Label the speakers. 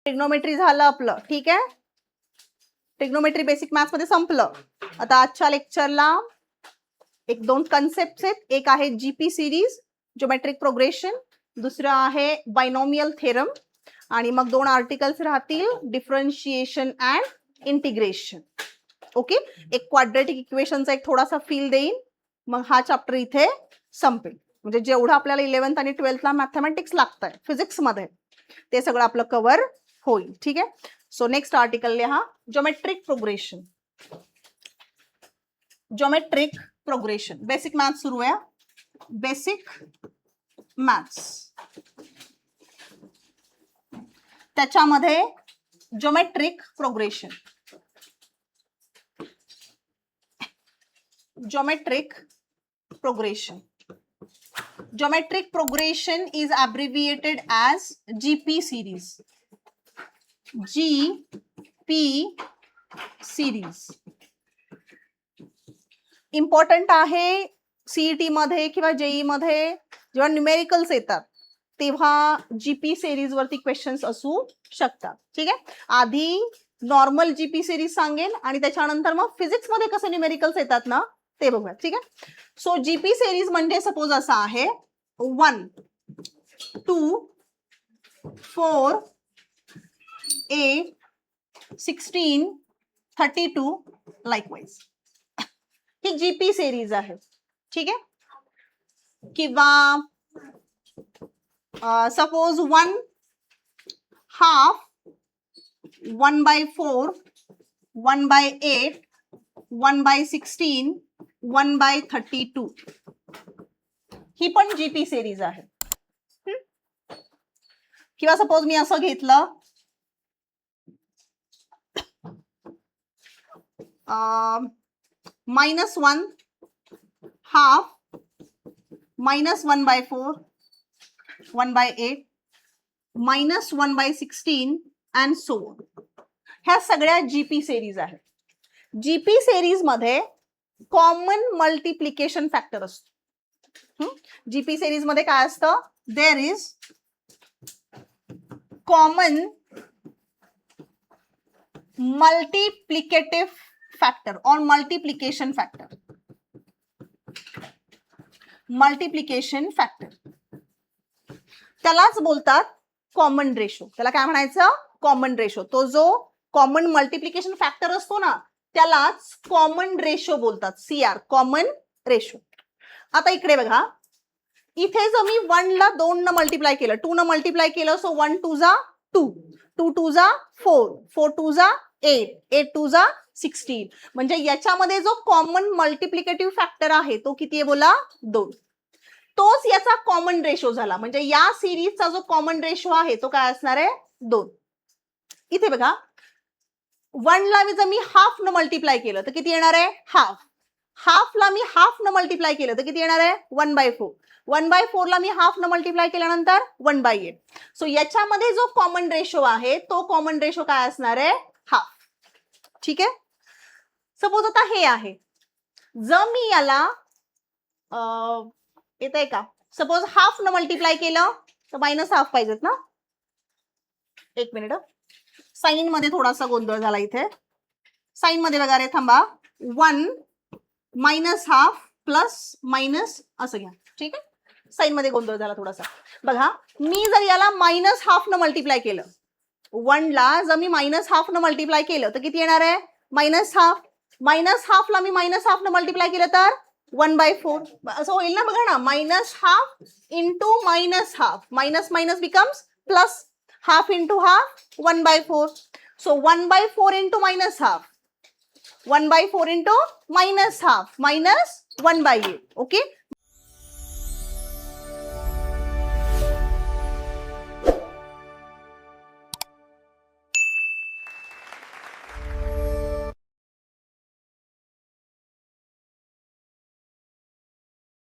Speaker 1: Trigonometry झालं आपलं, ठीक आहे. ट्रिग्नोमेट्री बेसिक मॅथ्स मध्ये संपलं. आता आजच्या लेक्चरला एक दोन कन्सेप्ट आहेत. एक आहे जीपी सिरीज ज्योमेट्रिक प्रोग्रेशन, दुसरं आहे बायनॉमियल थेरम, आणि मग दोन आर्टिकल्स राहतील डिफरन्शिएशन अँड इंटिग्रेशन. ओके, एक क्वाड्रेटिक इक्वेशनचा एक थोडासा फील देईन, मग हा चॅप्टर इथे संपेल. म्हणजे जेवढं आपल्याला 11th आणि 12th ला मॅथमॅटिक्स लागतंय फिजिक्स मध्ये ते सगळं आपलं कव्हर होईल. ठीक आहे. सो नेक्स्ट आर्टिकल लिहा, geometric progression. Geometric progression basic maths सुरू आहे. बेसिक मॅथ्स त्याच्यामध्ये geometric progression. Geometric progression. Geometric progression is abbreviated as GP series. GP series. Important आहे सीईटी मध्ये किंवा जेई मध्ये जेव्हा न्यूमेरिकल्स येतात तेव्हा जीपी सिरीज वरती क्वेश्चन्स असू शकतात. ठीक आहे. आधी नॉर्मल जीपी सिरीज सांगेन आणि त्याच्यानंतर मग फिजिक्स मध्ये कसे न्यूमेरिकल्स येतात ना ते बघूया. ठीक आहे. सो जीपी सिरीज म्हणजे सपोज असा आहे 1 2 4 8 16 32 लाईकवाईज ही जीपी सिरीज आहे. ठीक आहे. किंवा सपोज 1 हाफ 1/4 1/8 1/16 1/32 ही पण जीपी सिरीज आहे. किंवा सपोज मी असं घेतलं -1 हाफ -1/4 1/8 -1/16 अँड सो ऑन. ह्या सगळ्या जीपी सिरीज आहेत. जीपी सिरीज मध्ये कॉमन मल्टिप्लिकेशन फॅक्टर असतो. जीपी सिरीज मध्ये काय असतं, there is common multiplicative factor और मल्टिप्लिकेशन फॅक्टर. मल्टिप्लिकेशन फॅक्टर त्यालाच बोलतात कॉमन रेशो. त्याला काय म्हणायचं, कॉमन रेशो. तो जो कॉमन मल्टिप्लिकेशन फॅक्टर असतो ना त्यालाच कॉमन रेशो बोलतात, CR कॉमन रेशो. आता इकडे बघा, इथे जर मी 1 ला 2 न मल्टिप्लाय केलं, 2 न मल्टिप्लाय केलं, सो 1 2 जा 2 2 2 जा 4 4 2 जा 8 8 2 जा 16. म्हणजे याच्यामध्ये जो कॉमन मल्टिप्लिकेटिव्ह फॅक्टर आहे तो किती आहे बोला, 2. तोच याचा कॉमन रेशो झाला. म्हणजे या सिरीजचा जो कॉमन रेशो आहे तो काय असणार आहे, 2. इथे बघा 1 ला जर मी हाफ न मल्टिप्लाय केलं तर किती येणार आहे, हाफ. हाफ ला मी हाफ न मल्टिप्लाय केलं तर किती येणार आहे, 1/4. 1/4 ला मी हाफ न मल्टिप्लाय केल्यानंतर 1/8. सो याच्यामध्ये जो कॉमन रेशो आहे तो कॉमन रेशो काय असणार आहे, हाफ. ठीक आहे. सपोज आता हे आहे, जर मी याला येत आहे का, सपोज हाफ न मल्टिप्लाय केलं तर -हाफ पाहिजेत ना. एक मिनिट, साइन मध्ये थोडासा गोंधळ झाला इथे. साइन मध्ये बघा रे, थांबा. 1 -हाफ प्लस मायनस असं घ्या. ठीक आहे. साइन मध्ये गोंधळ झाला थोडासा. बघा, मी जर याला -हाफ न मल्टिप्लाय केलं, 1 ला जर मी -हाफ न मल्टिप्लाय केलं तर किती येणार आहे, -हाफ. -हाफ ला मी -हाफ न मल्टिप्लाय केलं तर 1/4 असं होईल ना. बघा ना, -half into -half, minus minus becomes plus, half into half 1/4. So 1/4 into -half, 1/4 into -half minus 1/8. Okay.